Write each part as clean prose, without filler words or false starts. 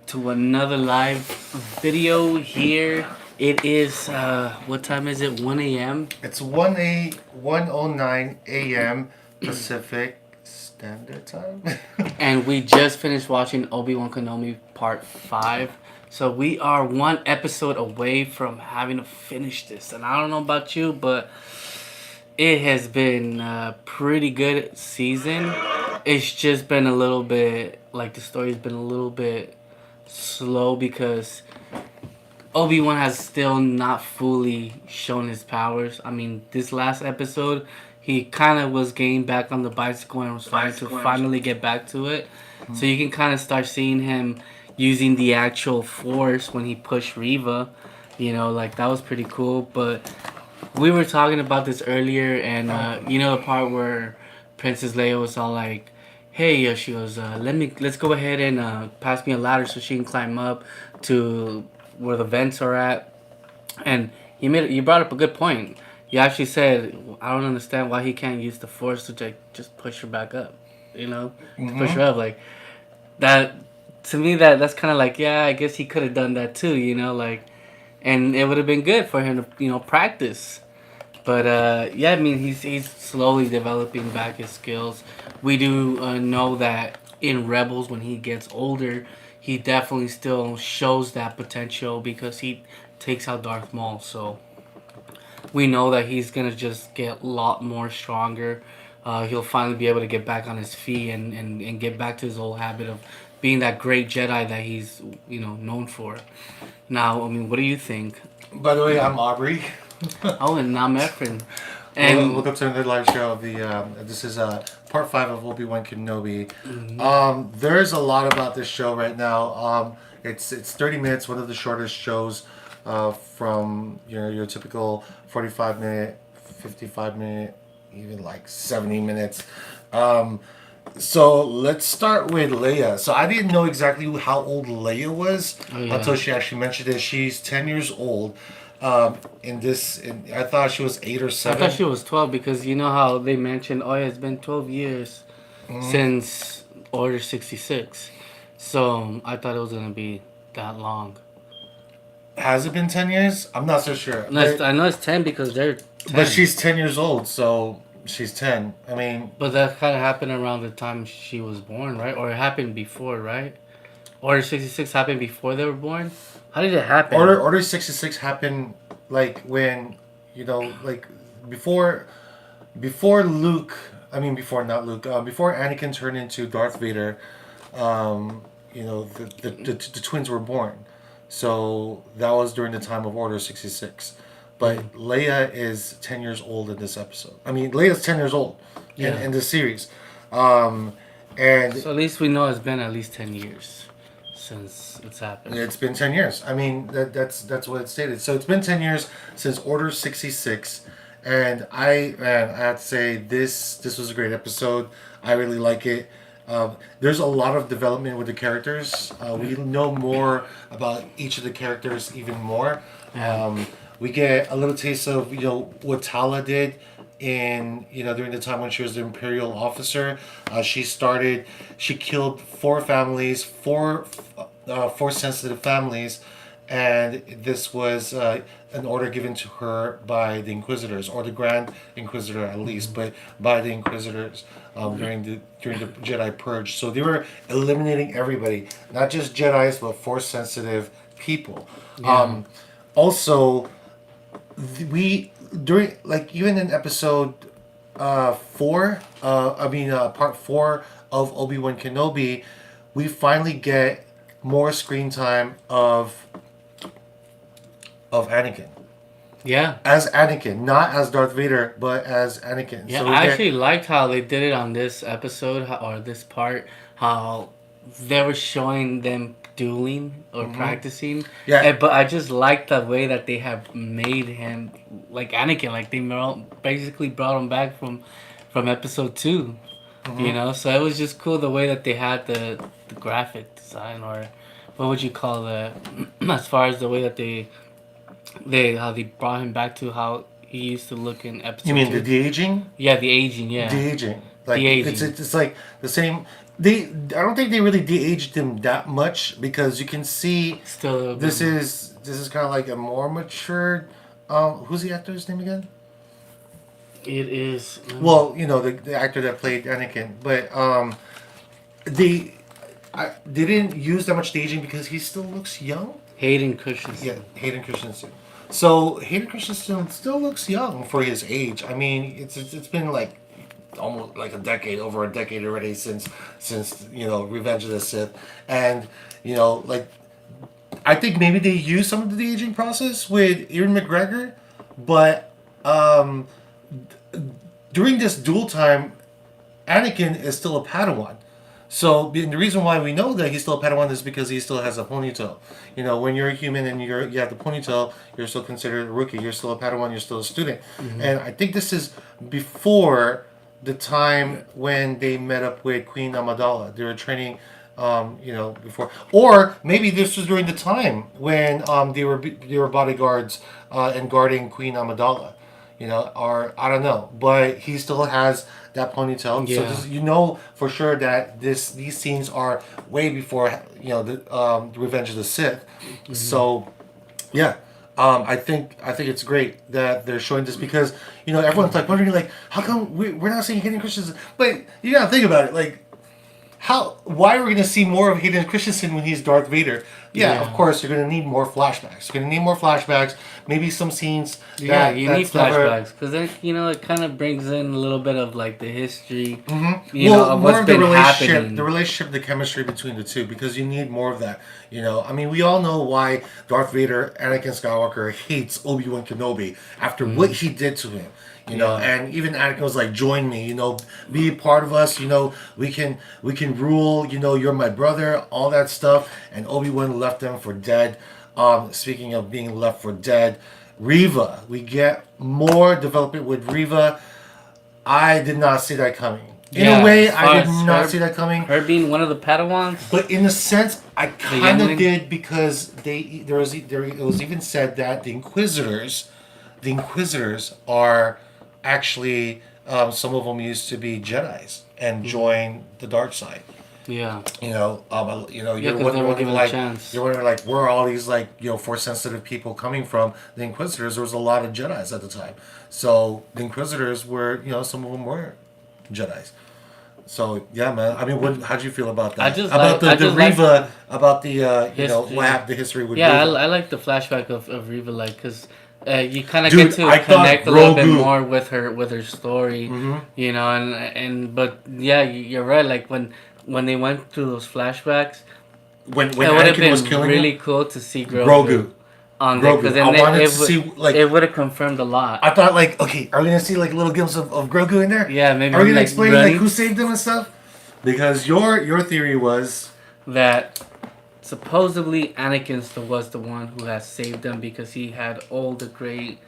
to another live video here. It is what time is it? 1 a.m. It's 1:09 a.m. Pacific Standard Time. and we just finished watching Obi-Wan Kenobi Part V. So we are one episode away from having to finish this. And I don't know about you, but it has been a pretty good season. It's just been a little bit, like the story's been a little bit slow because Obi-Wan has still not fully shown his powers. I mean, this last episode, he kind of was getting back on the bicycle and was trying to finally get back to it. So you can kind of start seeing him using the actual force when he pushed Riva. You know, like that was pretty cool. But we were talking about this earlier, and you know the part where Princess Leia was all like, "Hey," she goes, let's go ahead and pass me a ladder so she can climb up to where the vents are at." And you brought up a good point. You actually said, "I don't understand why he can't use the force to just push her back up." You know, to push her up like that. To me, that's kind of like, yeah, I guess he could have done that too. You know, like, and it would have been good for him to practice. But yeah, I mean, he's slowly developing back his skills. We do know that in Rebels, when he gets older, he definitely still shows that potential because he takes out Darth Maul. So we know that he's gonna just get a lot more stronger. He'll finally be able to get back on his feet and get back to his old habit of being that great Jedi that he's known for. Now, I mean, what do you think? By the way, I'm Aubrey. Oh, and I'm Efren. And And welcome to another live show of the. This is part 5 of Obi-Wan Kenobi. There's a lot about this show right now. It's 30 minutes, one of the shortest shows from your typical 45-minute, 55-minute, even like 70 minutes. So let's start with Leia. So I didn't know exactly how old Leia was until she actually mentioned it. She's 10 years old. I thought she was 8 or I 7. thought she was 12 because you know how they mentioned, oh yeah, it's been 12 years since Order 66. So I thought it was going to be that long. Has it been 10 years? I'm not so sure. No, I know it's 10 because they're 10. But she's 10 years old, so she's 10. I mean, But that kind of happened around the time she was born, right? Or it happened before, right? Order 66 happened before they were born? How did it happen? Order 66 happened like when, like before Luke, before not Luke, before Anakin turned into Darth Vader, the twins were born. So that was during the time of Order 66. But Leia is 10 years old in this episode. I mean, Leia's 10 years old in this series. And so at least we know it's been at least 10 years since it's happened. it's been 10 years. I mean, that's what it stated. So it's been 10 years since Order 66. And I have to say, this was a great episode. I really like it. There's a lot of development with the characters. We know more about each of the characters even more. We get a little taste of what Tala did in during the time when she was the Imperial officer. She killed 4 families, four sensitive families, and this was an order given to her by the Inquisitors, or the Grand Inquisitor at least, but by the Inquisitors during the Jedi Purge. So they were eliminating everybody, not just Jedis, but Force sensitive people. Yeah. Also, we during even in episode 4, part 4 of Obi-Wan Kenobi, we finally get more screen time of Anakin. Yeah. As Anakin, not as Darth Vader, but as Anakin. Yeah, So I actually liked how they did it on this episode or this part. How they were showing them dueling or practicing. Yeah. But I just like the way that they have made him like Anakin. Like they basically brought him back from episode 2. You know, so it was just cool the way that they had the graphic design, or what would you call that? As far as the way that they how they brought him back to how he used to look in episode. You mean 2. the de-aging? Yeah, the aging. Yeah, De-aging. Like de-aging. it's like the same. I don't think they really de-aged him that much because you can see Still, this is kind of like a more matured. Who's the actor's name again? it is Well, the actor that played Anakin, but they they didn't use that much de-aging because he still looks young. Hayden Christensen. Yeah, Hayden Christensen. So Hayden Christensen still looks young for his age. I mean, it's been like almost like over a decade already since Revenge of the Sith, and like I think maybe they used some of the aging process with Ewan McGregor, but during this dual time, Anakin is still a Padawan. So the reason why we know that he's still a Padawan is because he still has a ponytail. When you're a human and you have the ponytail, you're still considered a rookie. You're still a Padawan. You're still a student. Mm-hmm. And I think this is before the time when they met up with Queen Amidala. They were training, before, or maybe this was during the time when they were bodyguards and guarding Queen Amidala. Or I don't know, but he still has that ponytail. Yeah. So for sure that these scenes are way before the Revenge of the Sith. Mm-hmm. So, yeah. I think it's great that they're showing this because everyone's like wondering like how come we're not seeing Hayden Christensen, but you gotta think about it like why are we gonna see more of Hayden Christensen when he's Darth Vader? Yeah, of course you're gonna need more flashbacks. You're gonna need more flashbacks. Maybe some scenes. You need flashbacks because then it kind of brings in a little bit of like the history. Mm-hmm. Of what's been happening. The relationship, the chemistry between the two, because you need more of that. I mean, we all know why Darth Vader, Anakin Skywalker, hates Obi-Wan Kenobi after what he did to him. And even Anakin was like, "Join me, be a part of us. We can rule. You're my brother, all that stuff." And Obi-Wan left them for dead. Speaking of being left for dead, Reva, we get more development with Reva. I did not see that coming. In a way, I did not see that coming. Her being one of the Padawans, but in a sense, I kind of did because it was even said that the Inquisitors are actually some of them used to be Jedis and join the dark side. Yeah. You're wondering like where are all these like force sensitive people coming from? The Inquisitors. There was a lot of Jedis at the time, so the Inquisitors were some of them were Jedis. So yeah, man. I mean, how'd you feel about that? The Reva, about the what happened, the history with Reva. I like the flashback of Reva, like because. You kind of get to connect a little bit more with her story, mm-hmm. But yeah, you're right. Like when they went through those flashbacks, when Anakin was killing really him, cool to see Grogu on there because it would have confirmed a lot. I thought like, okay, are we gonna see like little glimpses of Grogu in there? Yeah, maybe. Are we gonna explain like who saved him and stuff? Because your theory was that. Supposedly, Anakin was the one who has saved them because he had all the great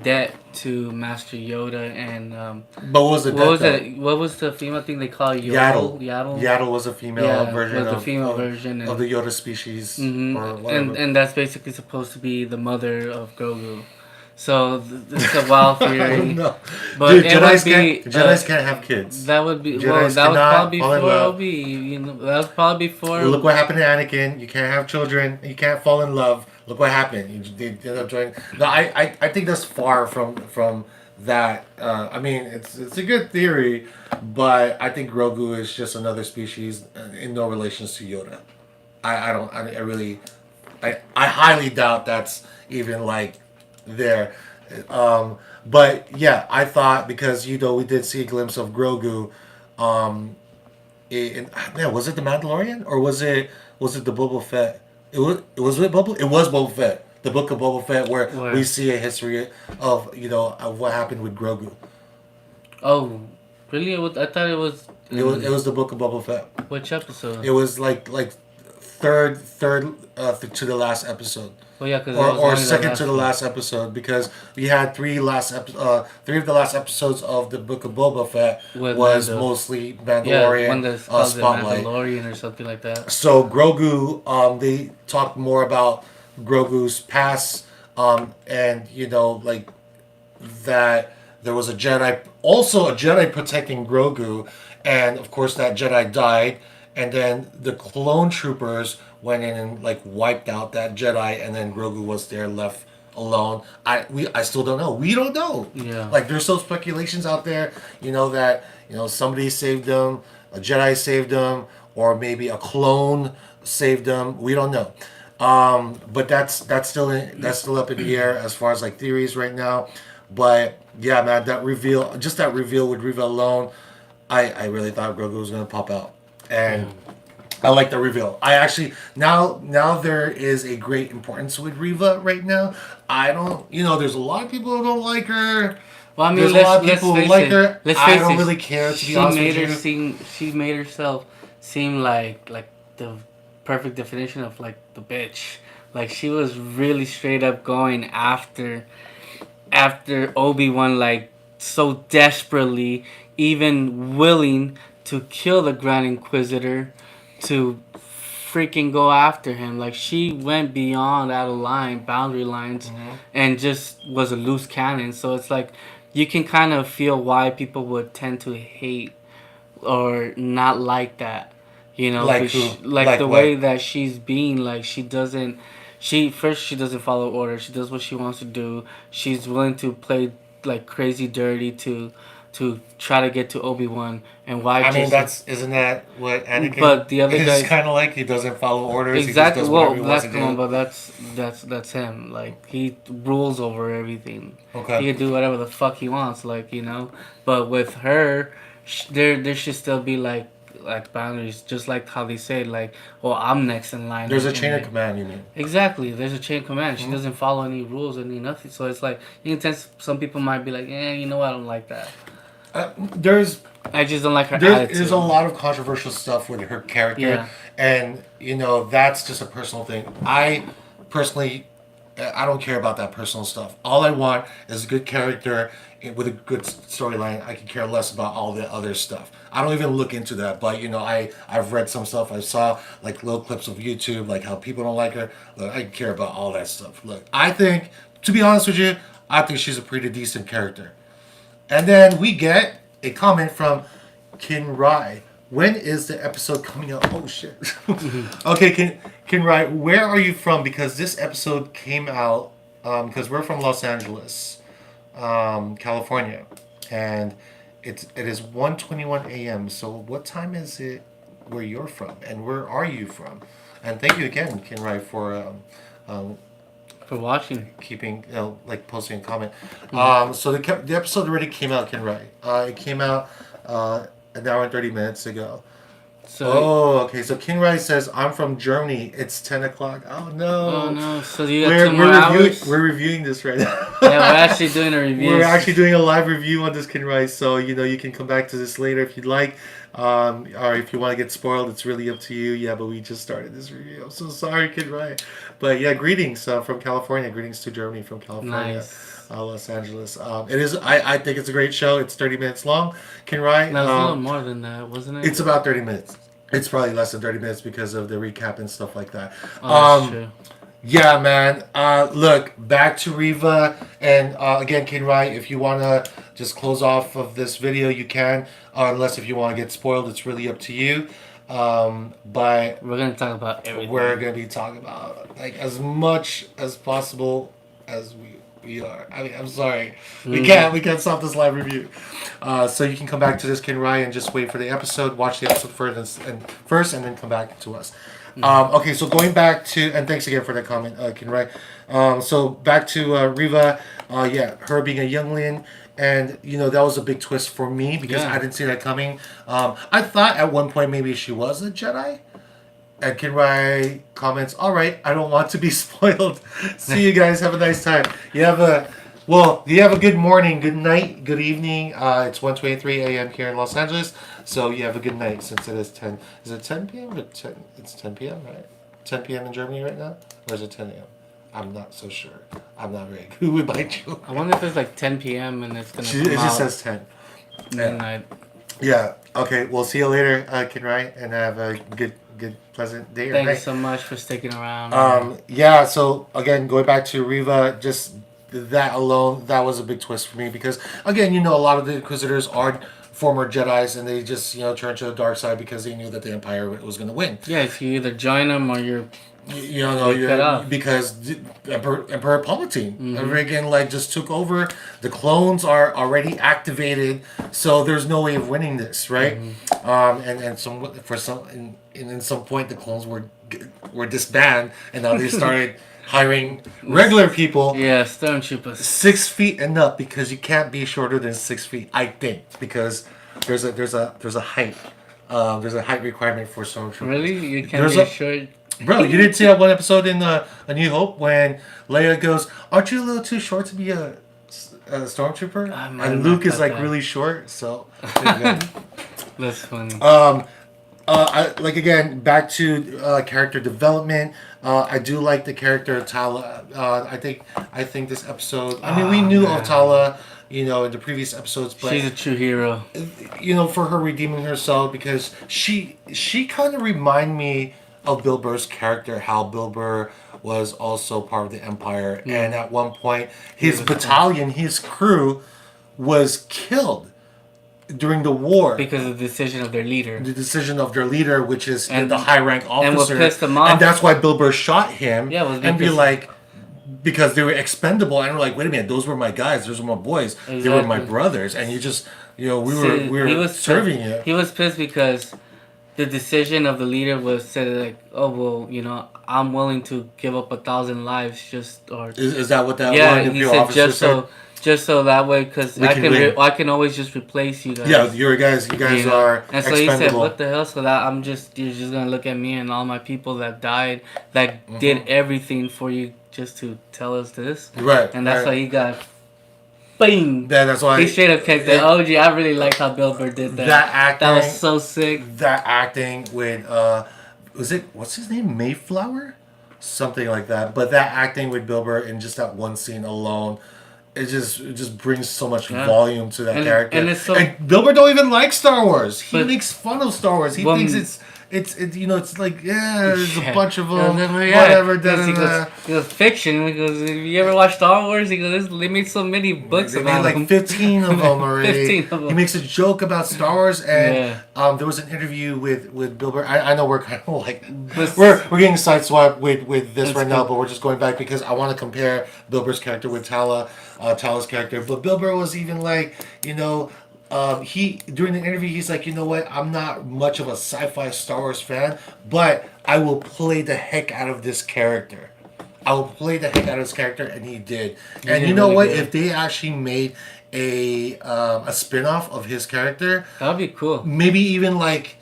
debt to Master Yoda and. But what was the debt? What was the female thing they call Yaddle? Yaddle was a female version of the Yoda species, mm-hmm. or whatever. And that's basically supposed to be the mother of Grogu. So this is a wild theory. No. But dude, Jedis can't have kids. That would be that was probably before Obi. That was probably before. Well, look what happened to Anakin. You can't have children. You can't fall in love. Look what happened. They ended up joining. No, I think that's far from that. I mean, it's a good theory, but I think Grogu is just another species in no relations to Yoda. I highly doubt that's even like. There, but yeah, I thought because we did see a glimpse of Grogu. Was it the Mandalorian or was it the Boba Fett? It was Boba Fett, the book of Boba Fett, where we see a history of of what happened with Grogu. Oh, really? I thought it was. It was the book of Boba Fett. Which episode? It was like third to the last episode. Well, yeah, or second to the last episode because we had three of the last episodes of the Book of Boba Fett was mostly Mandalorian spotlight. Mandalorian or something like that. So Grogu, they talked more about Grogu's past, and like that there was a Jedi protecting Grogu, and of course that Jedi died, and then the clone troopers went in and like wiped out that Jedi, and then Grogu was there left alone. I still don't know. We don't know. Yeah. Like there's still speculations out there, that somebody saved them, a Jedi saved them, or maybe a clone saved them. We don't know. But that's still up in the air as far as like theories right now. But yeah, man, that reveal with Riva alone, I really thought Grogu was gonna pop out, and I like the reveal. I actually now there is a great importance with Riva right now. I don't, there's a lot of people who don't like her. Well, I mean, there's a lot of people who like her. I don't really care, to be honest with you. She made herself seem like the perfect definition of like the bitch. Like she was really straight up going after Obi-Wan, like so desperately, even willing to kill the Grand Inquisitor to freaking go after him. Like she went beyond out of line, boundary lines, and just was a loose cannon. So it's like you can kind of feel why people would tend to hate or not like that. Like who? Like the what? way that she's being, like she doesn't follow orders. She does what she wants to do. She's willing to play like crazy dirty to try to get to Obi-Wan. And why? I mean, isn't that what Anakin? But the other guy is kind of like he doesn't follow orders. Exactly. He just does well, whatever he wants that's to come on, do. but that's him. Like he rules over everything. Okay. He can do whatever the fuck he wants. But with her, there should still be like boundaries, just like how they say like, well, I'm next in line. There's a chain of command, you mean? Exactly. There's a chain of command. She doesn't follow any rules, any nothing. So it's like you can tell some people might be like, you know what, I don't like that. I just don't like her attitude. There's a lot of controversial stuff with her character, and that's just a personal thing. I personally, I don't care about that personal stuff. All I want is a good character with a good storyline. I can care less about all the other stuff. I don't even look into that, but I've read some stuff. I saw like little clips of YouTube, like how people don't like her. Look, I care about all that stuff. Look, I think, to be honest with you, I think she's a pretty decent character. And then we get a comment from Kin Rai. When is the episode coming out? Oh shit. Okay, Kin Rai, where are you from? Because this episode came out because we're from Los Angeles, California, and it is 1:21 a.m. So what time is it where you're from, and where are you from? And thank you again, Kin Rai, for watching, keeping posting a comment. So the episode already came out, Kin Rai. It came out an hour and 30 minutes ago. Okay. So Kin Rai says, I'm from Germany. It's 10 o'clock. Oh no. So you got 2 more hours? We're reviewing this right now. Yeah, we're actually doing a review. We're actually doing a live review on this, Kin Rai. So you can come back to this later if you'd like. Or if you want to get spoiled, it's really up to you. Yeah, but we just started this review. I'm so sorry, Kin Rai. But yeah, greetings from California. Greetings to Germany from California. Nice. Los Angeles. It is. I think it's a great show. It's 30 minutes long. Kin Rai. No, it's a little more than that, wasn't it? It's about 30 minutes. It's probably less than 30 minutes because of the recap and stuff like that. That's true. Yeah, man. Look, back to Riva. And again, Kin Rai, if you want to just close off of this video, you can. Unless if you want to get spoiled, it's really up to you. But we're going to talk about everything. We're going to be talking about as much as possible as we are. I mean, I'm sorry. We can't stop this live review. So you can come back to this, Kin Rai, and just wait for the episode. Watch the episode first and then come back to us. Okay, so going back to, and thanks again for that comment, Kin Rai. So back to Riva. Her being a youngling. And, that was a big twist for me because I didn't see that coming. I thought at one point maybe she was a Jedi. And Kin Rai comments, all right, I don't want to be spoiled. See you guys. Have a nice time. You have a good morning, good night, good evening. It's 1:23 a.m. here in Los Angeles. So you have a good night since it is 10. Is it 10 p.m.? It's 10 p.m., right? 10 p.m. in Germany right now? Or is it 10 a.m.? I'm not so sure. I'm not very good with my joke. I wonder if it's like 10 p.m. and it's going to come It just out says 10. midnight. Yeah. Okay. We'll see you later, Kin Rai, and have a good, pleasant day. Thanks so much for sticking around. So again, going back to Riva, just that alone, that was a big twist for me because again, a lot of the Inquisitors are former Jedi's, and they just turned to the dark side because they knew that the Empire was going to win. Yes, you either join them or you're You're cut off. because Emperor Palpatine again just took over. The clones are already activated, so there's no way of winning this, right? And some for some and in some point the clones were disbanded, and now they started hiring regular people. Yeah, stormtroopers. 6 feet and up, because you can't be shorter than 6 feet. I think because there's a height. There's a height requirement for stormtroopers. Really, you can't be short. Bro, you didn't see that one episode in A New Hope when Leia goes, "Aren't you a little too short to be a stormtrooper?" And Luke is like really short, so. That's funny. Again, back to character development. I do like the character of Tala. I think this episode. I mean, we knew of Tala, in the previous episodes, but she's a true hero. For her redeeming herself, because she kind of remind me of Bill Burr's character, how Bill Burr was also part of the Empire, and at one point his battalion, his crew, was killed during the war because of the decision of their leader. The decision of their leader, which is the high rank officer, and what pissed them off, and that's why Bill Burr shot him. Yeah, and be like, because they were expendable, and we're like, wait a minute, those were my guys, those were my boys, They were my brothers, and you just, we were serving you. He was pissed because the decision of the leader was said like, oh well, I'm willing to give up 1,000 lives is that what that one he said just so that way, because I can always just replace you guys. Yeah, you guys are and so expendable. He said, what the hell? So that you're just gonna look at me and all my people that died, that did everything for you just to tell us this, right? And that's why he got. Bing. That's why he straight up kicked it. OG, I really liked how Bill Burr did that. That was so sick. That acting with what's his name? Mayflower? Something like that. But that acting with Bill Burr in just that one scene alone, it just brings so much volume to that character. And Bill Burr don't even like Star Wars. He makes fun of Star Wars. He thinks it's like, there's a bunch of them, whatever. He goes, fiction. He goes, have you ever watched Star Wars? He goes, they made so many books about them. They made like 15 of them already. 15 of them. He makes a joke about Star Wars, and there was an interview with Bill Burr. I know we're kind of like, we're getting sideswiped with this right now, but we're just going back because I want to compare Bill Burr's character with Tala's character. But Bill Burr was even like, he during the interview he's like, you know what, I'm not much of a sci-fi Star Wars fan, but I will play the heck out of this character. And he did. And you know what? If they actually made a spin-off of his character, that would be cool. Maybe even like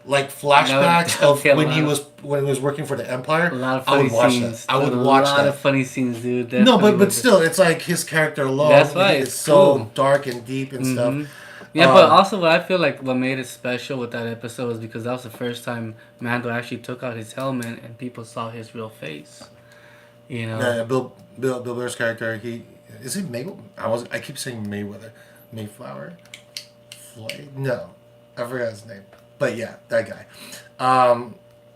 flashbacks of when he was working for the Empire. A lot of funny scenes. I would watch that. A lot of funny scenes, dude. No, but still, it's like his character alone. That's why it's so dark and deep and stuff. Yeah, but also what I feel like what made it special with that episode was because that was the first time Mando actually took out his helmet and people saw his real face. Yeah, Bill Burr's character, is it Mayweather? I keep saying Mayweather. Mayflower? Floyd? No. I forgot his name. But yeah, that guy.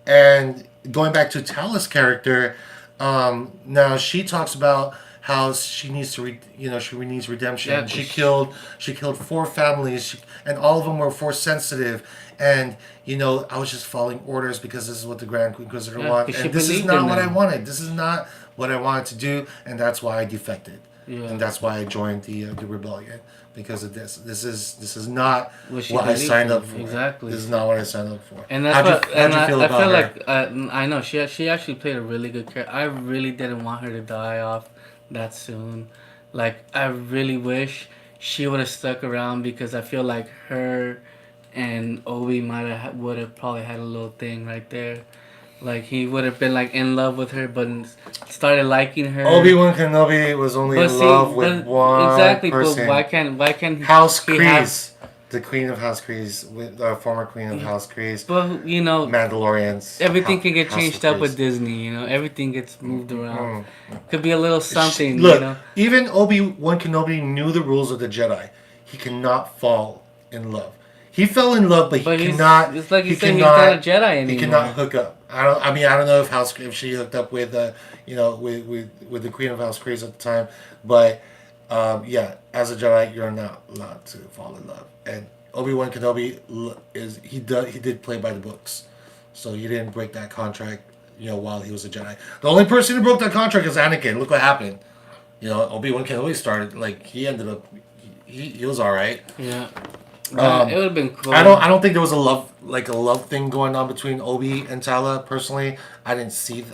And going back to Tala's character, now she talks about how she needs to, she needs redemption. Yeah, she killed 4 families, and all of them were Force sensitive. And I was just following orders because this is what the Grand Inquisitor wanted, and this is not what I wanted. This is not what I wanted to do, and that's why I defected. Yeah. And that's why I joined the rebellion, because of this. This is not what I signed up for. Exactly. This is not what I signed up for. And that's how'd you feel about her? I know she actually played a really good character. I really didn't want her to die off that soon. Like, I really wish she would have stuck around, because I feel like her and Obi would have probably had a little thing right there. Like, he would have been like in love with her, but started liking her. Obi-Wan Kenobi was only in love with one person. But why can't House Kreese? The Queen of House Kreese, the former Queen of House Kreese. But Mandalorians. Everything can get changed up with Disney. Everything gets moved around. Could be a little something. Look, even Obi-Wan Kenobi knew the rules of the Jedi. He cannot fall in love. He fell in love, but he cannot. It's like you said, he's not a Jedi anymore. He cannot hook up. I don't know if she hooked up with with the Queen of House Kreese at the time, but as a Jedi, you're not allowed to fall in love. And Obi-Wan Kenobi he did play by the books, so he didn't break that contract. While he was a Jedi, the only person who broke that contract is Anakin. Look what happened. Obi-Wan Kenobi started like he ended up. He was all right. Yeah. Um, It would have been cool. I don't think there was a love thing going on between Obi and Tala. Personally, I don't see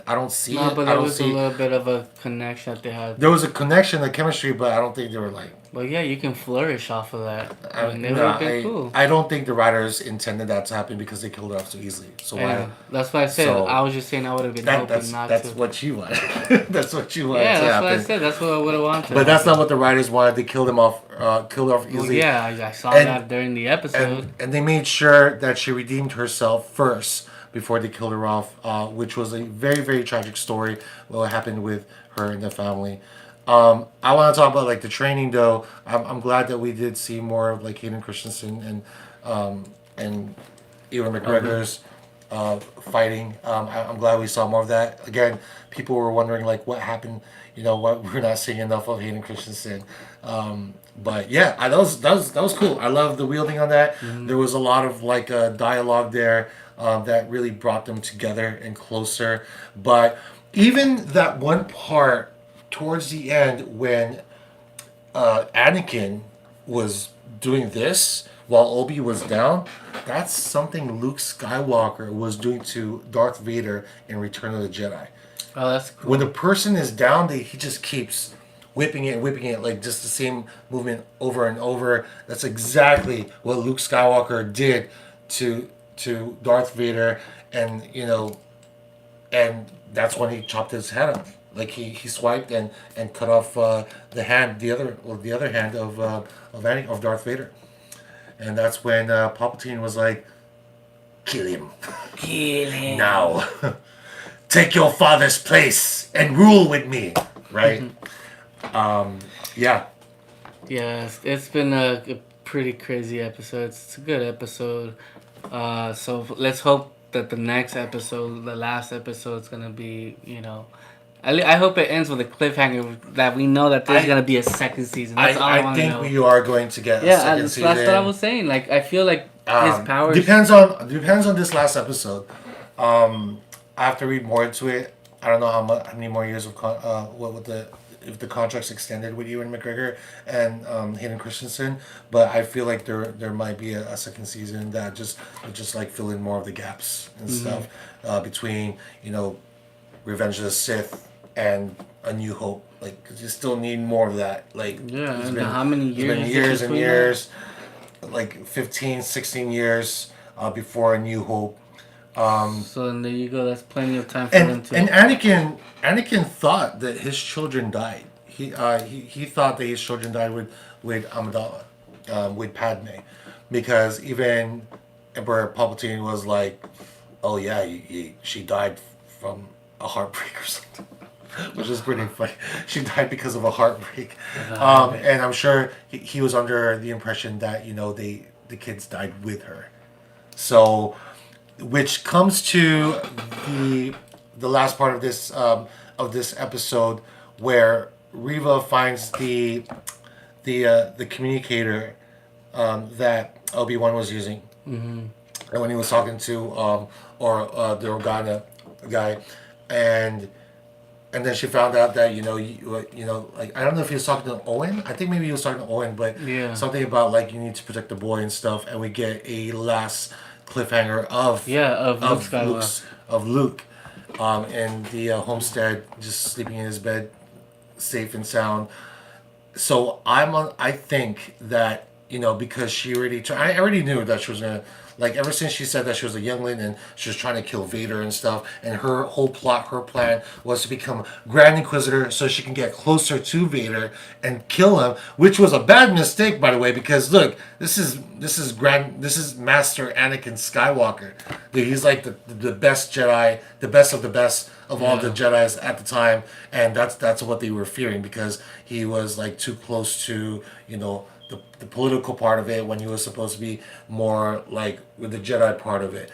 No, it. but I there don't was a see. little bit of a connection that they had. There was a connection, a chemistry, but I don't think they were like. But yeah, you can flourish off of that. I, And it would no, have been cool. I don't think the writers intended that to happen because they killed her off so easily. So Yeah, why? that's what I said. So I was just saying I would have been hoping not that's to. what you want. That's what you want Yeah, to that's happen. what I said. That's what I would have wanted. But that's not what the writers wanted. They killed him off. Killed her off Well, easily. yeah, I saw And- that during the episode. And they made sure that she redeemed herself first before they killed her off, which was a very, very tragic story. What happened with her and the family. I want to talk about like the training though. I'm glad that we did see more of like Hayden Christensen and Ewan McGregor's fighting. I'm glad we saw more of that. Again, people were wondering like what happened. What we're not seeing enough of Hayden Christensen. But yeah, that was cool. I love the wielding on that. Mm-hmm. There was a lot of like dialogue there that really brought them together and closer. But even that one part towards the end when Anakin was doing this while Obi was down, that's something Luke Skywalker was doing to Darth Vader in Return of the Jedi. Oh, that's cool. When the person is down, he just keeps whipping it, like just the same movement over and over. That's exactly what Luke Skywalker did to Darth Vader, and and that's when he chopped his head off. Like he swiped and cut off the other hand of Darth Vader, and that's when Palpatine was like, "Kill him, Kill him. now." Take your father's place and rule with me, right? Yeah. Yeah, it's been a pretty crazy episode. It's a good episode. So let's hope that the next episode, the last episode, is gonna be, I hope it ends with a cliffhanger that we know that there's gonna be a second season. That's all I I want to think know. we are going to get a Yeah, second that's season. what I was saying. Like, I feel like his powers. depends on this last episode. I have to read more into it. I don't know how many more years of if the contract's extended with Ewan McGregor and Hayden Christensen, but I feel like there might be a second season that just like fill in more of the gaps and stuff between Revenge of the Sith and A New Hope. Like, 'cause you still need more of that. Like, Yeah, it's and been- how many it's been years years and between years, like 15, 16 years before A New Hope. So then there you go. That's plenty of time for them And to. and Anakin thought that his children died. He thought that his children died with Amidala, with Padme, because even Emperor Palpatine was like, "Oh yeah, she died from a heartbreak or something," which is pretty funny. She died because of a heartbreak, and I'm sure he was under the impression that the kids died with her. So, which comes to the last part of this episode, where Reva finds the communicator that Obi-Wan was using, and when he was talking to the Organa guy, and then she found out that like, I don't know if he was talking to Owen. I think maybe he was talking to Owen, but Yeah. something about like you need to protect the boy and stuff, and we get a last cliffhanger of Luke Skywalker. of Luke in the homestead, just sleeping in his bed, safe and sound. So I think that because she I already knew that she was gonna, like, ever since she said that she was a youngling and she was trying to kill Vader and stuff, and her whole her plan was to become Grand Inquisitor so she can get closer to Vader and kill him, which was a bad mistake, by the way, because look, this is Master Anakin Skywalker. Dude, he's like the best Jedi, the best of the best of all the Jedis at the time, and that's what they were fearing, because he was like too close to the political part of it when he was supposed to be more like with the Jedi part of it.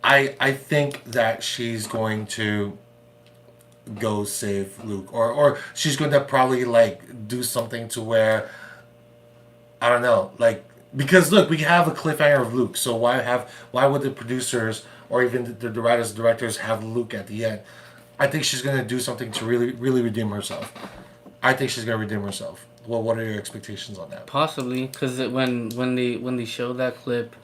I think that she's going to go save Luke, or she's going to probably like do something to where, I don't know, like Because look, we have a cliffhanger of Luke. So why would the producers or even the writers, directors have Luke at the end? I think she's gonna do something to really redeem herself. I think she's gonna redeem herself. Well, what are your expectations on that? Possibly, because when they showed that clip,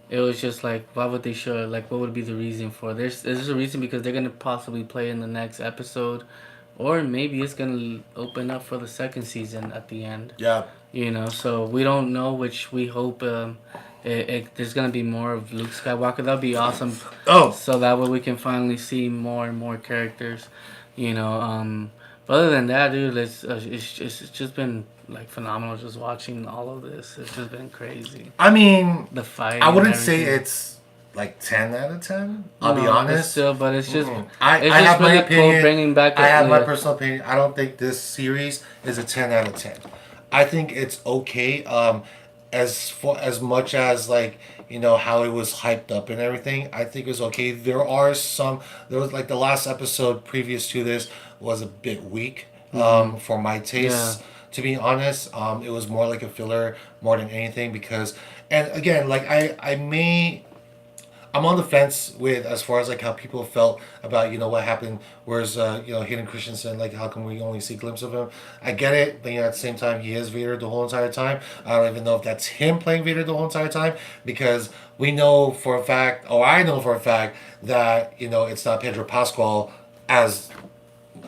it was just like, why would they show it? Like, what would be the reason for? There's a reason, because they're gonna possibly play in the next episode, or maybe it's gonna open up for the second season at the end. Yeah. So we don't know, which we hope there's gonna be more of Luke Skywalker. That'd be awesome. Oh. So that way we can finally see more and more characters. You know. But other than that, dude, it's just been like phenomenal just watching all of this. It's just been crazy. I mean, The fight. I wouldn't say it's like 10 out of 10. I'll be honest. But it's just. I It's have just my really cool opinion. bringing back. I have my personal opinion. I don't think this series is a 10 out of 10. I think it's okay. As much as like how it was hyped up and everything, I think it was okay. There was like the last episode previous to this was a bit weak for my taste. Yeah. To be honest, it was more like a filler more than anything because, and again, like I'm on the fence with as far as like how people felt about what happened. Whereas Hayden Christensen, like how come we only see a glimpse of him? I get it, but at the same time he is Vader the whole entire time. I don't even know if that's him playing Vader the whole entire time because we know for a fact, or I know for a fact that it's not Pedro Pascal as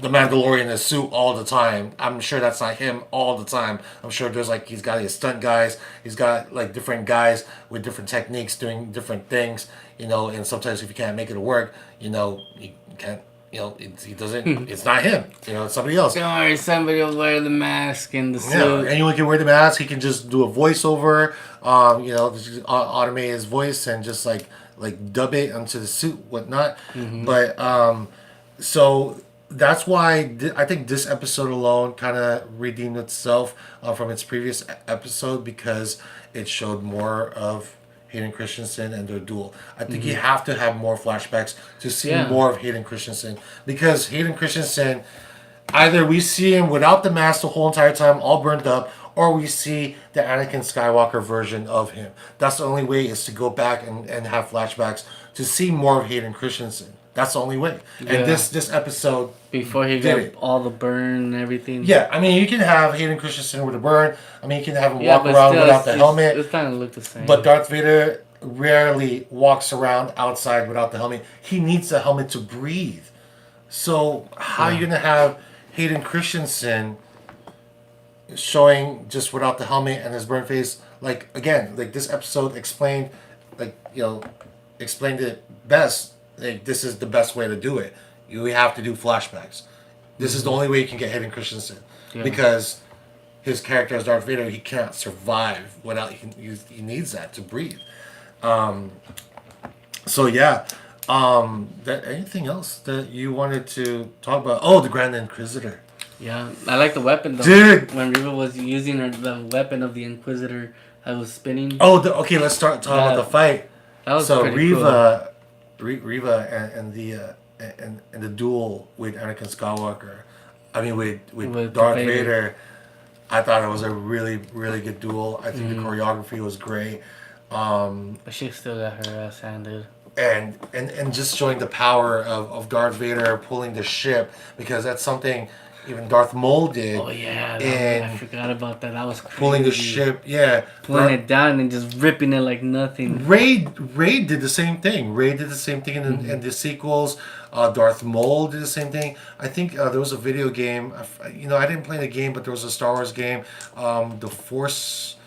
the Mandalorian in a suit all the time. I'm sure that's not him all the time. I'm sure there's like he's got his stunt guys. He's got like different guys with different techniques doing different things. And sometimes if you can't make it work, you can't. He doesn't. It's not him. It's somebody else. Don't worry, somebody will wear the mask and the suit. Yeah, anyone can wear the mask. He can just do a voiceover. Just automate his voice and just like dub it onto the suit, whatnot. Mm-hmm. But so that's why I think this episode alone kind of redeemed itself from its previous episode because it showed more of Hayden Christensen and their duel. I think you have to have more flashbacks to see more of Hayden Christensen because Hayden Christensen, either we see him without the mask the whole entire time, all burnt up, or we see the Anakin Skywalker version of him. That's the only way is to go back and have flashbacks to see more of Hayden Christensen. That's the only way. Yeah. And this episode before he got all the burn and everything. Yeah, I mean you can have Hayden Christensen with a burn. I mean you can have him walk around without the helmet. It's kind of look the same. But Darth Vader rarely walks around outside without the helmet. He needs the helmet to breathe. So how are you gonna have Hayden Christensen showing just without the helmet and his burn face? Like again, like this episode explained, explained it best. Like, this is the best way to do it. You have to do flashbacks. This is the only way you can get Hayden Christensen because his character as Darth Vader, he can't survive without he needs that to breathe. So yeah, anything else that you wanted to talk about? Oh, the Grand Inquisitor. Yeah, I like the weapon though. Dude, when Reva was using the weapon of the Inquisitor, I was spinning. Oh, okay. Let's start talking about the fight. That was so pretty Reva. Cool. Reva and the duel with Anakin Skywalker, I mean with Darth Vader, I thought it was a really good duel. I think the choreography was great. But she still got her ass handed. And just showing the power of Darth Vader pulling the ship because that's something even Darth Maul did. Oh yeah, I forgot about that. That was crazy. Pulling the ship, pulling it down and just ripping it like nothing. Rey did the same thing. Rey did the same thing in the sequels. Darth Maul did the same thing. I think there was a video game. I didn't play the game, but there was a Star Wars game, The Force,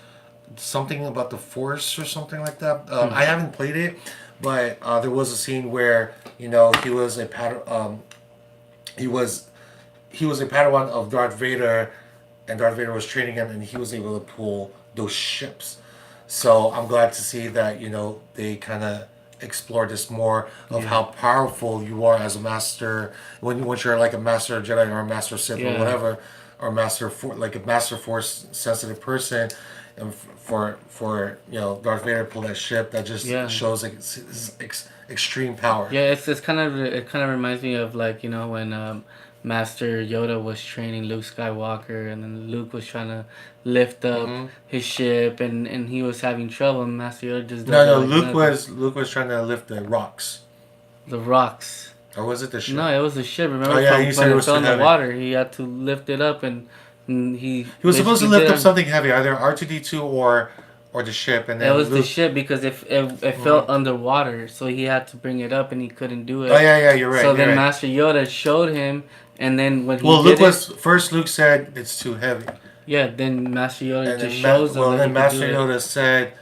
something about the Force or something like that. I haven't played it, but there was a scene where he was a he was a Padawan of Darth Vader, and Darth Vader was training him, and he was able to pull those ships. So I'm glad to see that they kind of explore this more of how powerful you are as a master when you're like a master Jedi or a master Sith or whatever, or like a master Force sensitive person, and for Darth Vader to pull that ship, that just shows like extreme power. Yeah, it's kind of it kind of reminds me of like when Master Yoda was training Luke Skywalker, and then Luke was trying to lift up Hmm. his ship, and he was having trouble, and Master Yoda just No, does it no, like nothing. Luke was trying to lift the rocks, The rocks. or was it the ship? No, it was the ship. Oh Remember yeah, from you said when it it was fell too in the heavy. water, he had to lift it up, and he He was supposed to basically lift up did. something heavy, either R2D2 or the ship, and It then was the Luke. ship because it fell Mhm. underwater, so he had to bring it up, and he couldn't do Oh it. yeah, yeah, you're right. So You're then right. Master Yoda showed him, and then when he Well, did Luke it, was first. Luke said it's too heavy, yeah, then Master Yoda and just then shows him that he then could do Master it. Yoda said,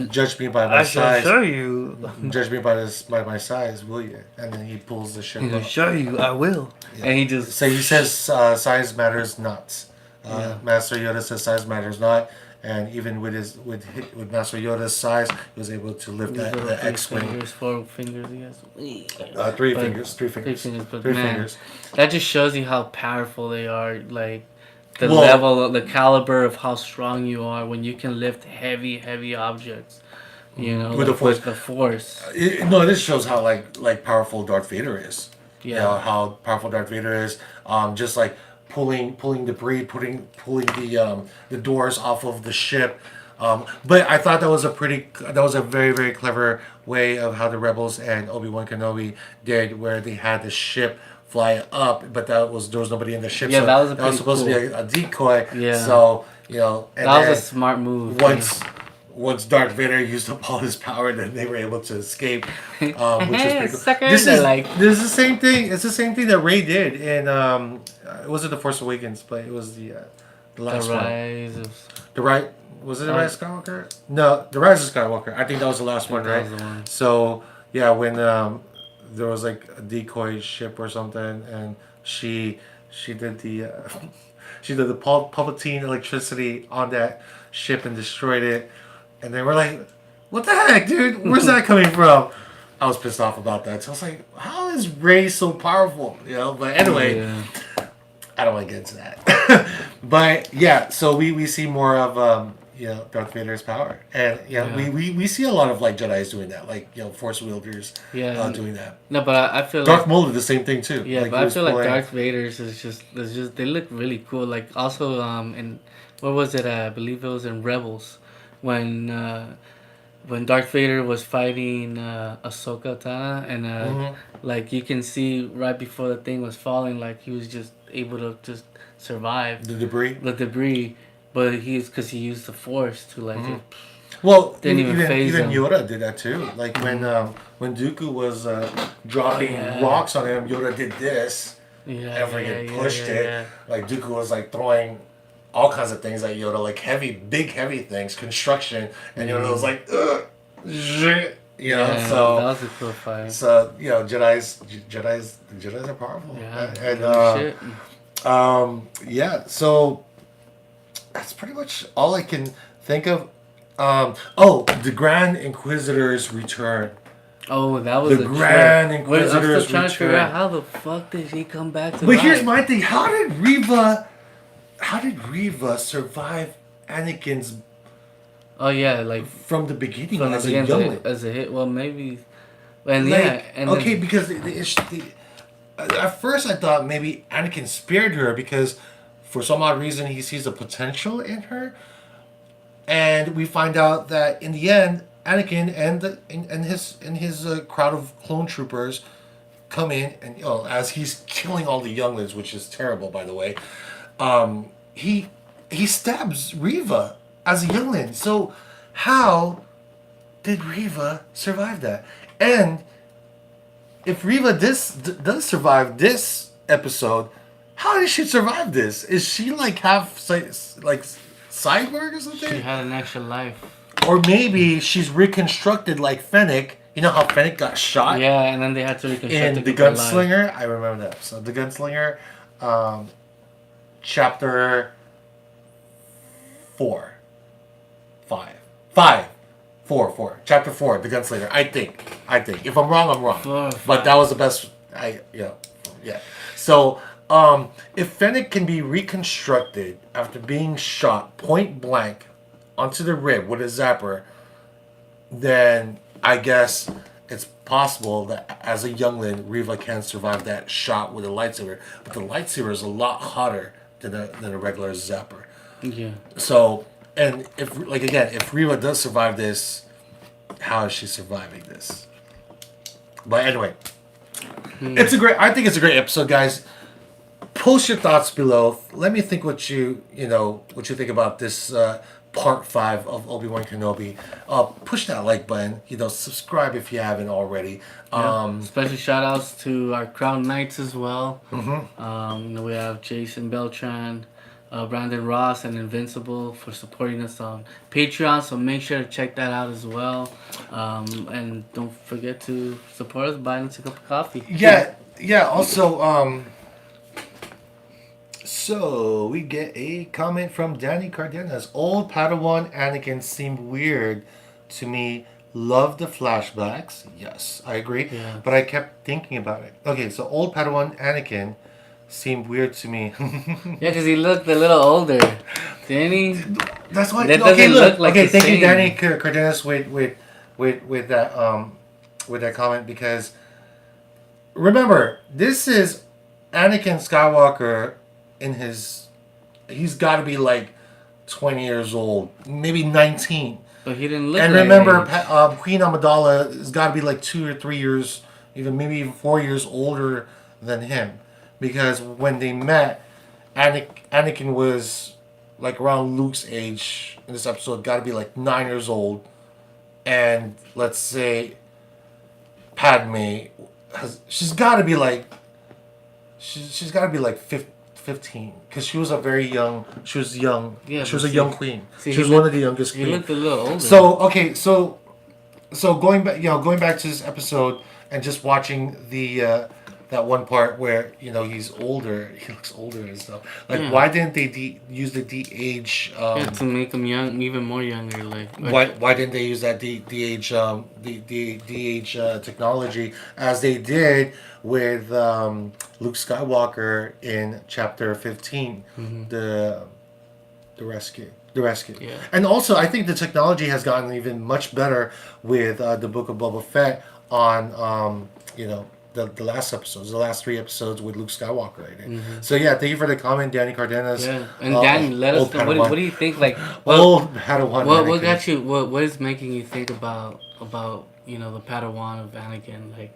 judge me by my I shall size. show you. Judge me by my size, will you? And then he pulls the ship up. Show you, I will. Yeah. And he just So he says size matters not. Yeah. Master Yoda says size matters not, and even with with Master Yoda's size, he was able to lift these that little the three X-wing. fingers, 4 fingers, I guess. Three But- fingers, three Three fingers, fingers, but three man, fingers. that just shows you how powerful they are. Like the Well- level, the caliber of how strong you are when you can lift heavy objects. With the like Force. With the force. No, this shows how like powerful Darth Vader is. Yeah. You know, how powerful Darth Vader is. Just like pulling debris, pulling the doors off of the ship. But I thought that was a very very clever way of how the Rebels and Obi-Wan Kenobi did, where they had the ship fly up, but there was nobody in the ship. Yeah, so that was that was supposed to be cool. a decoy. Yeah. So and That was then a smart move. once Darth Vader used up all his power, then they were able to escape, which was pretty cool. Sucker, This they're is like- this is the same thing. It's the same thing that Rey did in it wasn't the Force Awakens, but it was the last The one. rise of. The right was it the Rise of Skywalker? No, the Rise of Skywalker. I think that was the last one, that right? was the one. So yeah, when there was like a decoy ship or something, and she did the she did the Palpatine electricity on that ship and destroyed it, and they were like, "What the heck, dude? Where's that coming from?" I was pissed off about that. So I was like, "How is Rey so powerful?" But anyway. Yeah. I don't want to get into that. But yeah, so we see more of Darth Vader's power, and Yeah. we see a lot of like Jedi's doing that, like Force wielders Yeah. doing that. No, but I feel Darth like. Maul did the same thing too. Yeah, Like, but he I was feel like pulling- Darth Vader's is just they look really cool. Like also in what was it? I believe it was in Rebels when Darth Vader was fighting Ahsoka Tano, and Mhm. like you can see right before the thing was falling, like he was just able to just survive the debris. the debris, but because he used the Force to like. Mhm. Well, Didn't even phase even him. Yoda did that too. Like when Dooku was dropping Yeah. rocks on him, Yoda did this. Yeah, And freaking pushed it. Like Dooku was like throwing all kinds of things at Yoda, like big heavy things, construction, and Yoda was like, ugh, zh, Yeah, so that was a cool fight. Jedi's are powerful. Yeah, and shit. yeah, so that's pretty much all I can think of. The Grand Inquisitor's return. Oh, that was The a Grand trip. Wait, I'm still Inquisitor's trying to figure return. out how the fuck did he come back to But life? here's my thing: how did Reva survive Anakin's Oh yeah, like from the beginning from the as a beginning youngling? as a hit. Well, maybe. And Like, yeah, and okay, then, because at first I thought maybe Anakin spared her because for some odd reason he sees a potential in her, and we find out that in the end Anakin and his crowd of clone troopers come in, and as he's killing all the younglings, which is terrible by the way, he stabs Reva as a youngling. So how did Reva survive that? And if Reva does survive this episode, how did she survive this? Is she like half like cyborg or something? she had an extra life. Or maybe she's reconstructed like Fennec. You know how Fennec got shot Yeah, and then they had to reconstruct in to The keep her alive. Gunslinger? I remember that episode. The Gunslinger, chapter 4. 4. Chapter 4, The Gunslinger. I think. If I'm wrong, I'm wrong. 4 or But that was the best. Yeah. So, if Fennec can be reconstructed after being shot point blank onto the rib with a zapper, then I guess it's possible that as a youngling, Riva can survive that shot with a lightsaber. But the lightsaber is a lot hotter than a regular zapper. Yeah. So, and if like again, if Riva does survive this, how is she surviving this? But anyway, it's a great. I think it's a great episode, guys. Post your thoughts below. Let me think what what you think about this part 5 of Obi-Wan Kenobi. Push that like button. Subscribe if you haven't already. Special shout outs to our Crown Knights as well. Mm-hmm. We have Jason Beltran, Brandon Ross, and Invincible for supporting us on Patreon. So make sure to check that out as well. And don't forget to support us by us a cup of coffee. Yeah. Also, so we get a comment from Danny Cardenas. Old Padawan Anakin seemed weird to me. Love the flashbacks. Yes, I agree. Yeah. But I kept thinking about it. Okay, so old Padawan Anakin seemed weird to me. Yeah, because he looked a little older, didn't he? That's why. That Okay, doesn't look. look like Okay, the thank you, same. Danny Cardenas, with that comment, because remember, this is Anakin Skywalker in his. He's got to be like 20 years old, maybe 19. But he didn't look. And like remember, age. Queen Amidala has got to be like 2 or 3 years, maybe even 4 years older than him, because when they met, Anakin was like around Luke's age in this episode. Got to be like 9 years old, and let's say Padme she's got to be like she's got to be like 15, because she was a very young. She was young. Yeah, she was a young queen. See, She was one of the youngest He queens. looked a little older. So okay, so going back to this episode and just watching the that one part where he's older, he looks older and stuff. Like, why didn't they use the de-age? To make him young, even more younger. Why didn't they use that de-age de-age technology as they did with Luke Skywalker in Chapter 15, the rescue. The rescue. Yeah. And also, I think the technology has gotten even much better with the Book of Boba Fett on, the last episodes, the last 3 episodes with Luke Skywalker in it. So, yeah, thank you for the comment, Danny Cardenas. Yeah. And Danny, let us know. What do you think? Like, old Padawan. What got you? What is making you think about the Padawan of Anakin? Like,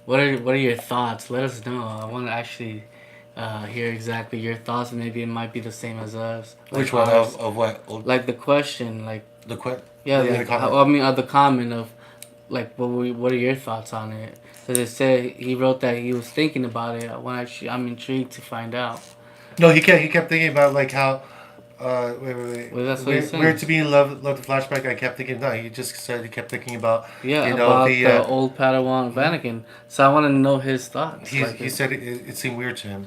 what are your thoughts? Let us know. I want to actually hear exactly your thoughts, and maybe it might be the same as us. Like which one of what? Like the question, like The question? yeah, the comment. the comment of like what are your thoughts on it? Because it said he wrote that he was thinking about it. I'm intrigued to find out. No, he kept thinking about like how. Wait. Well, that's what he's saying. Weird to be love the flashback. I kept thinking. No, he just said he kept thinking about. About the old Padawan of Anakin. So I want to know his thoughts. He said it seemed weird to him.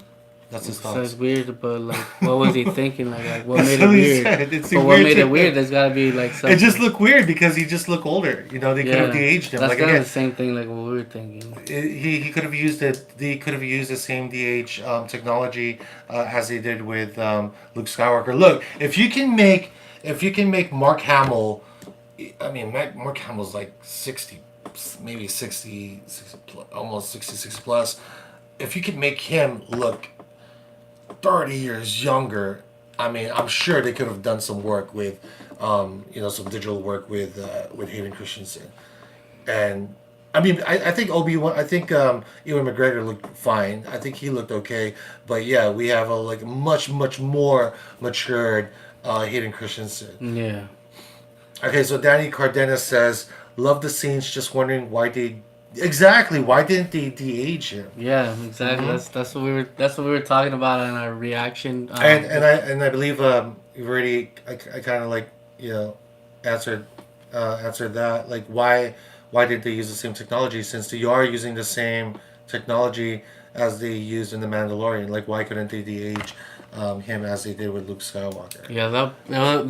That's his thoughts. So it's weird, but like, what was he thinking? Like what That's made it what he weird? said. It seemed But what weird made to it weird? him. There's got to be like something. It just looked weird because he just looked older. They could have de-aged him. That's Like, kind again, of the same thing like what we were thinking. he could have used it. They could have used the same de-age technology as they did with Luke Skywalker. Look, if you can make Mark Hamill, I mean, Mark Hamill's like 60, maybe 60 almost 66 plus. If you could make him look 30 years younger, I mean, I'm sure they could have done some work with, some digital work with Hayden Christensen, and I mean, I think Obi-Wan, I think Ewan McGregor looked fine. I think he looked okay, but yeah, we have a much more matured Hayden Christensen. Yeah. Okay, so Danny Cardenas says, "Love the scenes. Just wondering why why didn't they de-age him?" Yeah, exactly. That's what we were talking about in our reaction. And I believe you've already I kind of answered that, like why did they use the same technology, since they are using the same technology as they used in The Mandalorian? Like, why couldn't they de-age him as they did with Luke Skywalker? Yeah,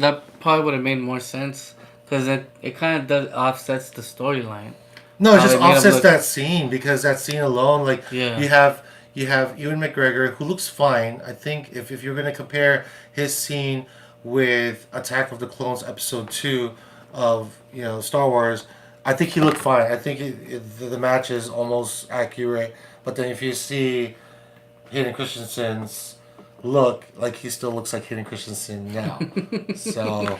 that probably would have made more sense, because it kind of offsets the storyline. No, it just They made him offsets look- that scene, because that scene alone, like, Yeah. you have Ewan McGregor, who looks fine. I think if you're going to compare his scene with Attack of the Clones Episode 2 of Star Wars, I think he looked fine. I think the match is almost accurate. But then if you see Hayden Christensen's look, like he still looks like Hayden Christensen now. So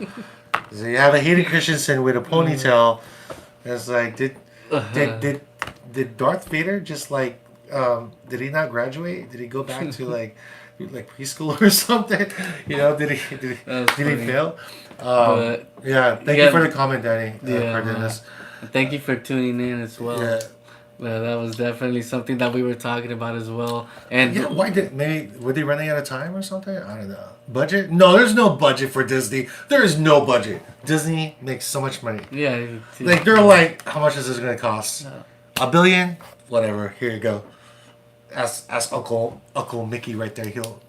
you have a Hayden Christensen with a ponytail. It's like did Darth Vader just like did he not graduate? Did he go back to like preschool or something? You know, did he fail? Yeah, thank you for the comment, Danny. Cardenas. Thank you for tuning in as well. Yeah. Well, that was definitely something that we were talking about as well. And yeah, were they running out of time or something? I don't know. Budget? No, there's no budget for Disney. There is no budget. Disney makes so much money. Yeah. Like they're like, how much is this gonna cost? $1 billion? Whatever. Here you go. Ask Uncle Mickey right there. He'll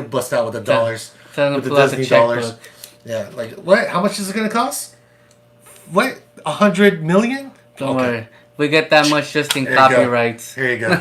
bust out with the dollars. Tell him with to the pull out the Disney dollars. checkbook. Yeah, like what? How much is it gonna cost? What? 100 million? Don't worry. We get that much just in There you copyrights. Here you go.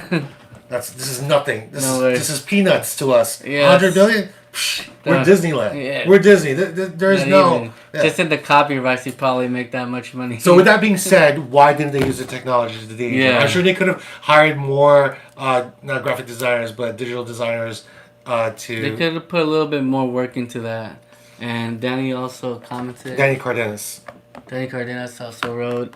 This is nothing. No this is peanuts to us. Yes. 100 billion? Psh, we're Disneyland. Yeah. We're Disney. There's no. Yeah. Just in the copyrights, you probably make that much money. So with that being said, why didn't they use the technology to do? Yeah. I'm sure they could have hired more, not graphic designers, but digital designers to. They could have put a little bit more work into that. And Danny also commented. Danny Cardenas also wrote,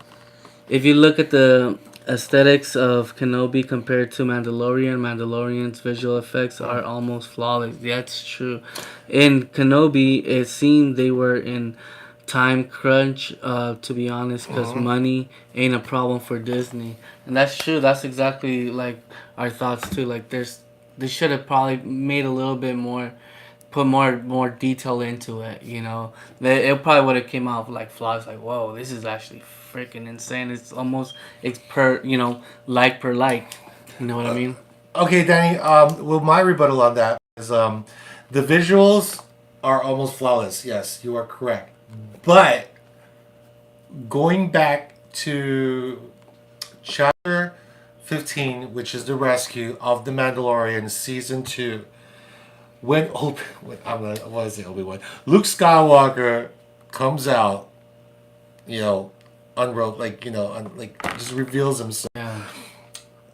if you look at the aesthetics of Kenobi compared to Mandalorian's visual effects are almost flawless. That's true. In Kenobi, it seemed they were in time crunch, to be honest, because money ain't a problem for Disney. And that's true. That's exactly like our thoughts too. Like they should have probably made a little bit more, put more detail into it. You know, it probably would have came out like flaws. Like, whoa, this is actually freaking insane. It's almost per like per like. You know what I mean? Okay, Danny. Well, my rebuttal on that is the visuals are almost flawless. Yes, you are correct. But going back to chapter 15, which is the rescue of the Mandalorian, season 2, when Obi-Wan, Luke Skywalker comes out, unrobed, just reveals himself. Yeah.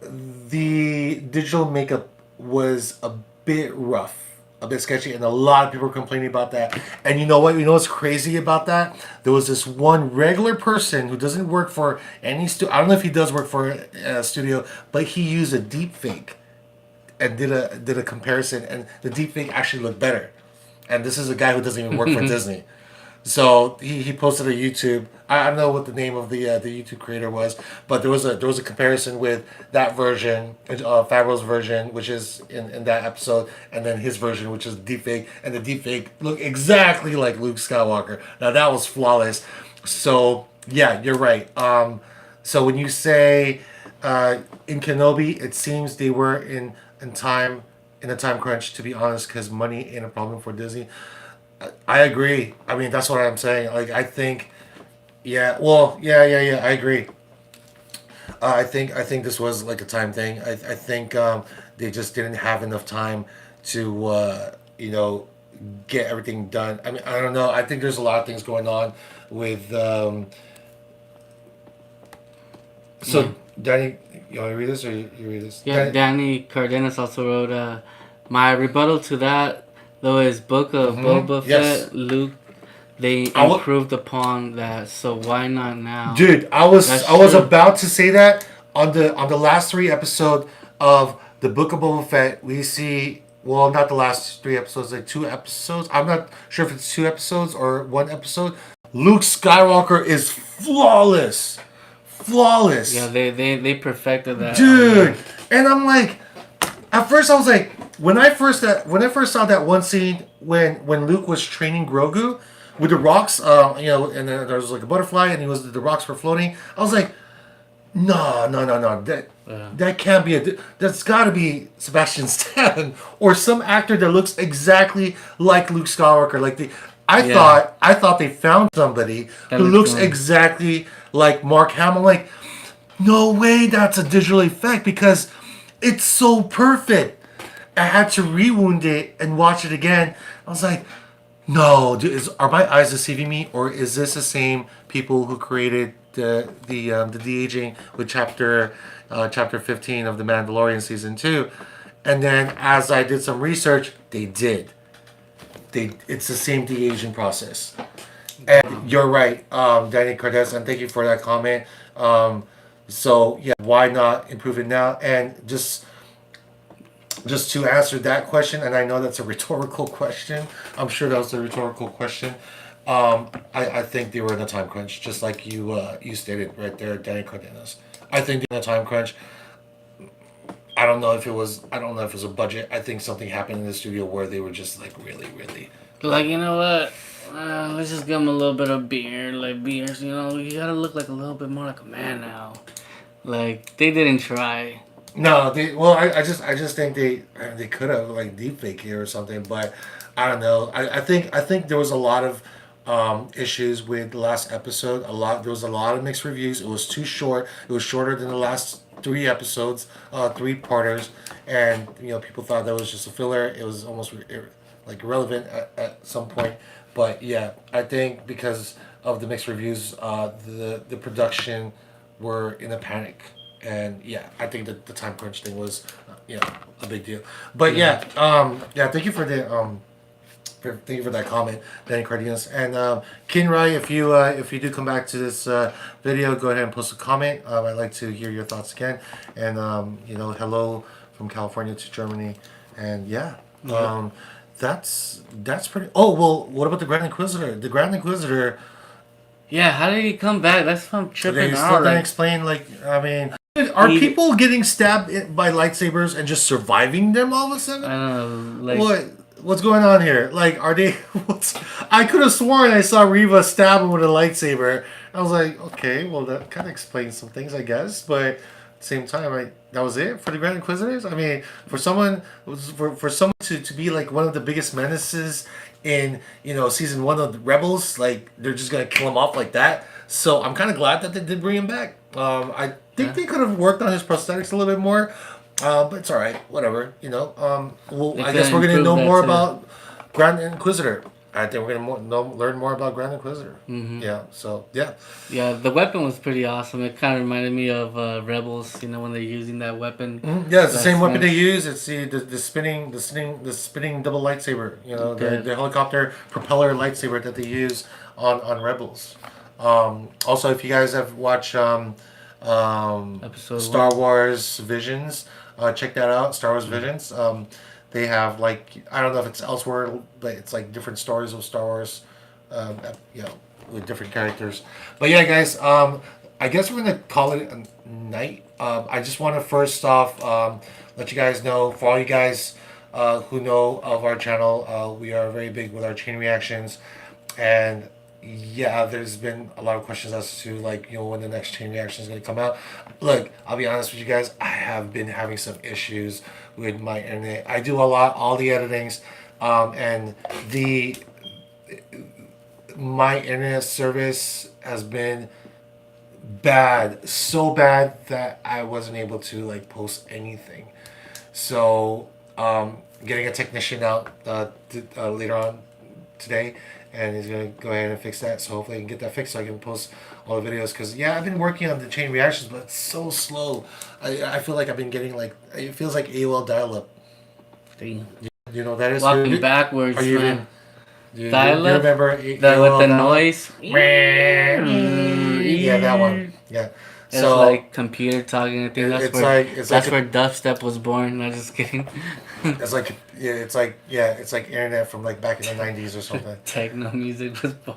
The digital makeup was a bit rough, a bit sketchy, and a lot of people were complaining about that. And you know what? You know what's crazy about that? There was this one regular person who doesn't work for any studio. I don't know if he does work for a studio, but he used a deep fake and did a comparison, and the deep fake actually looked better. And this is a guy who doesn't even work for Disney. So he posted a YouTube. I don't know what the name of the YouTube creator was, but there was a comparison with that version, Favreau's version, which is in that episode, and then his version, which is deepfake, and the deepfake looked exactly like Luke Skywalker. Now that was flawless. So yeah, you're right. So when you say in Kenobi, it seems they were in a time crunch. To be honest, because money ain't a problem for Disney. I agree. I mean, that's what I'm saying. Like, I think, yeah. I agree. I think this was like a time thing. I think they just didn't have enough time to get everything done. I mean, I don't know. I think there's a lot of things going on with. Danny, you want to read this or you read this? Yeah, Danny Cardenas also wrote, my rebuttal to that. Though his book of Boba Fett, Luke, they improved upon that. So why not now? Dude, I was about to say that on the last 3 episodes of the book of Boba Fett. We see, well, not the last 3 episodes, like 2 episodes. I'm not sure if it's 2 episodes or 1 episode. Luke Skywalker is flawless. Yeah, they perfected that, dude. And I'm like, at first I was like. When I first saw that one scene when Luke was training Grogu with the rocks, and then there was like a butterfly, and the rocks were floating. I was like, no, that can't be that's got to be Sebastian Stan or some actor that looks exactly like Luke Skywalker. I thought they found somebody who looks exactly like Mark Hamill. Like, no way, that's a digital effect because it's so perfect. I had to rewound it and watch it again. I was like, no, dude, are my eyes deceiving me? Or is this the same people who created the de-aging with chapter 15 of the Mandalorian season 2, and then as I did some research, they did. It's the same de-aging process. And you're right, Danny Cortez, and thank you for that comment. So yeah, why not improve it now? And just to answer that question, and I know that's a rhetorical question. I'm sure that was a rhetorical question. I think they were in a time crunch, just like you stated right there, Danny Cardenas. I think they're in a time crunch. I don't know if it was a budget. I think something happened in the studio where they were just like really, really. Like, you know what? Let's just give him a little bit of beard. Like, beers, you know, you gotta look like a little bit more like a man now. Like, they didn't try. No, they. Well, I just think they could have like deepfake here or something, but I don't know. I think there was a lot of issues with the last episode. There was a lot of mixed reviews. It was too short. It was shorter than the last 3 episodes, 3 parters, and people thought that was just a filler. It was almost like irrelevant at some point. But yeah, I think because of the mixed reviews, the production were in a panic. And yeah, I think that the time crunch thing was, a big deal. But yeah, thank you for thank you for that comment, Danny Cardenas. And Kinrai, if you do come back to this video, go ahead and post a comment. I'd like to hear your thoughts again. And hello from California to Germany. And that's pretty. Oh well, what about the Grand Inquisitor? The Grand Inquisitor. Yeah, how did he come back? That's what I'm tripping They out. still didn't explain. Are people getting stabbed by lightsabers and just surviving them all of a sudden? I don't know. Like, What's going on here? Like, are they? I could have sworn I saw Reva stab him with a lightsaber. I was like, okay, well that kind of explains some things, I guess. But at the same time, that was it for the Grand Inquisitors. I mean, for someone to be like one of the biggest menaces in season 1 of the Rebels, like they're just gonna kill him off like that. So I'm kind of glad that they did bring him back. I think they could have worked on his prosthetics a little bit more, but it's all right. Whatever, Well, I guess we're gonna know more about Grand Inquisitor. I think we're gonna learn more about Grand Inquisitor. Mm-hmm. Yeah. So yeah. Yeah, the weapon was pretty awesome. It kind of reminded me of Rebels. When they're using that weapon. Mm-hmm. Yeah, it's the same weapon they use. It's the spinning double lightsaber. The helicopter propeller lightsaber that they use on Rebels. Also, if you guys have watched Episode Star 1. Wars Visions, check that out. Star Wars Visions. They have I don't know if it's elsewhere, but it's like different stories of Star Wars, with different characters. But yeah, guys, I guess we're gonna call it a night. I just want to first off let you guys know, for all you guys who know of our channel, we are very big with our chain reactions, and yeah, there's been a lot of questions as to when the next chain reaction is going to come out. Look, I'll be honest with you guys. I have been having some issues with my internet. I do all the editings, and my internet service has been bad, so bad that I wasn't able to post anything. So getting a technician out later on today, and he's gonna go ahead and fix that. So hopefully I can get that fixed so I can post all the videos. Because I've been working on the chain reactions, but it's so slow. I feel like I've been getting it feels like AOL dial-up. Damn. You know what that is? Walking backwards, are you man. Do you Dial-up? remember With the noise? Yeah, that one. Yeah. It's So like computer talking. I think that's it's where dubstep was born. No, just kidding. it's like internet from back in the 90s or something. Techno music was born.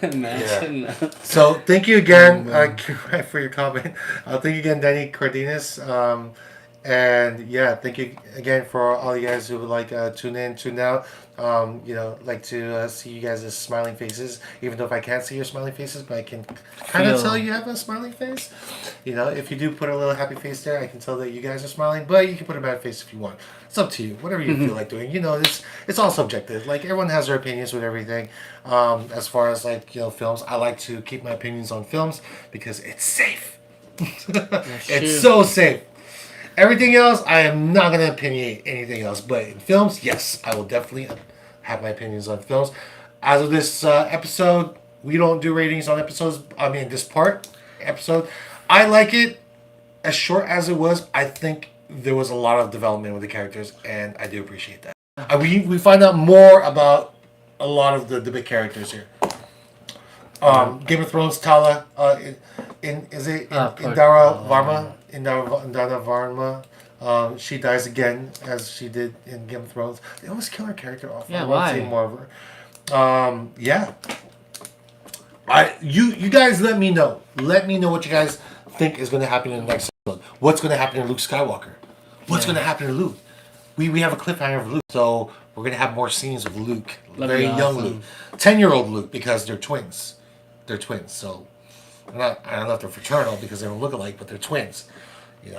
Imagine. Yeah. So thank you again, for your comment. Thank you again, Danny Cardenas. And yeah, thank you again for all you guys who would tune in, tune out. Like to see you guys' smiling faces, even though if I can't see your smiling faces, but I can kind of tell you have a smiling face. If you do put a little happy face there, I can tell that you guys are smiling, but you can put a bad face if you want. It's up to you, whatever you feel like doing. It's all subjective. Everyone has their opinions with everything. As far as films, I like to keep my opinions on films because it's safe. It's so safe. Everything else, I am not going to opinionate anything else. But in films, yes, I will definitely have my opinions on films. As of this episode, we don't do ratings on episodes. I mean, this part. episode. I like it. As short as it was, I think there was a lot of development with the characters, and I do appreciate that. We find out more about a lot of the big characters here. Game of Thrones Tala, Indara Varma? Indara Varma. She dies again as she did in Game of Thrones. They almost kill her character off. Yeah, I want why? to see more of her. Yeah. You guys let me know. Let me know what you guys think is going to happen in the next episode. What's going to happen to Luke Skywalker? What's going to happen to Luke? We have a cliffhanger of Luke, so we're going to have more scenes of Luke. That'd very be young awesome. Luke. 10-year-old Luke, because they're twins. They're twins, so... I don't know if they're fraternal because they don't look alike, but they're twins.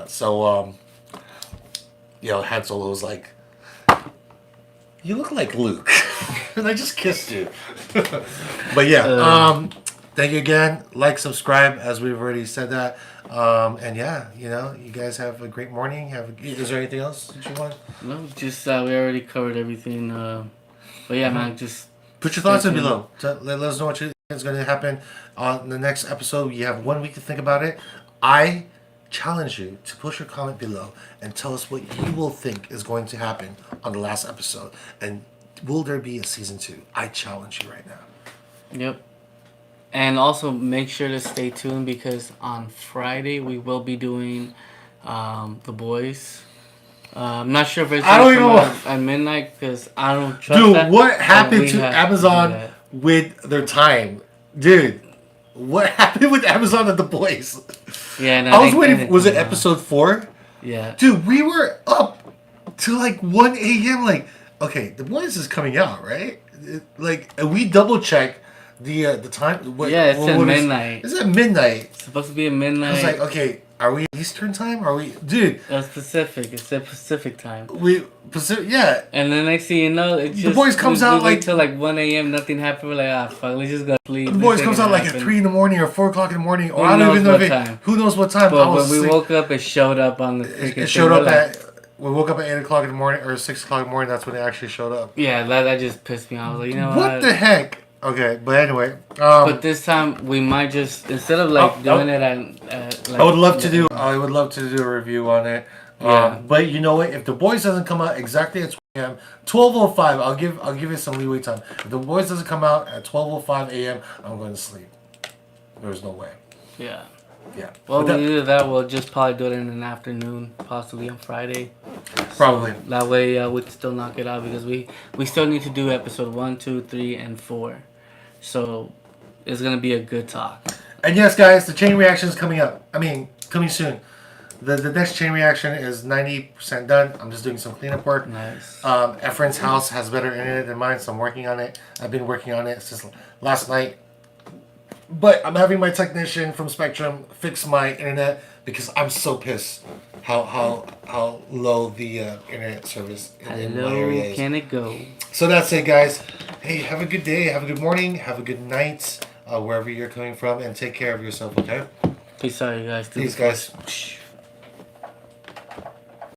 So, Han Solo was like, you look like Luke. And I just kissed you. But yeah, thank you again. Like, subscribe, as we've already said that. And yeah, you guys have a great morning. Is there anything else that you want? No, just we already covered everything. But yeah, man, just put your thoughts in below. Let us know what you think is going to happen on the next episode. You have 1 week to think about it. I challenge you to push your comment below and tell us what you will think is going to happen on the last episode. And will there be a season 2? I challenge you right now. Yep. And also make sure to stay tuned because on Friday we will be doing The Boys. I'm not sure if it's I don't even know at midnight because I don't trust Dude, that, what happened we to have Amazon do that. with their time? Dude, what happened with Amazon and The Boys? Yeah, no, I was waiting. Was it episode 4? Yeah. Dude, we were up to like 1 a.m. Like, okay, The Boys is coming out, right? And we double check the time. It's at midnight. It's at midnight. It's supposed to be at midnight. I was like, okay, are we Eastern time? Are we, dude? It's Pacific. It's at Pacific time. Pacific, yeah. And the next thing you know, it's just The Boys comes out wait like till like 1 a.m. Nothing happened. We're like, fuck, let's just go sleep. The Boys comes out like at 3 in the morning or 4 o'clock in the morning, or Who I don't even know knows what time. Who knows what time? But when we woke up, it showed up on the. It showed up at. We woke up at 8 o'clock in the morning or 6 o'clock in the morning. That's when it actually showed up. Yeah, that just pissed me off. I was like, you know what? What the heck? Okay, but anyway. But this time we might just instead of doing it at like, I would love to do a review on it. Yeah. But you know what? If The Boys doesn't come out exactly at 12 a.m., 12:05, I'll give it some leeway time. If The Boys doesn't come out at 12:05 a.m., I'm going to sleep. There's no way. Yeah. Yeah. Well, either that, we'll just probably do it in an afternoon, possibly on Friday. Probably. So that way we can still knock it out because we still need to do episode 1, 2, 3, and 4. So it's gonna be a good talk. And yes, guys, the chain reaction is coming up. Coming soon. The next chain reaction is 90% done. I'm just doing some cleanup work. Nice. Efren's house has better internet than mine, so I'm working on it. I've been working on it since last night. But I'm having my technician from Spectrum fix my internet because I'm so pissed how low the internet service in my area is. Can it go? So that's it, guys. Hey, have a good day, have a good morning, have a good night, wherever you're coming from, and take care of yourself, okay? Peace out, you guys. Peace, guys.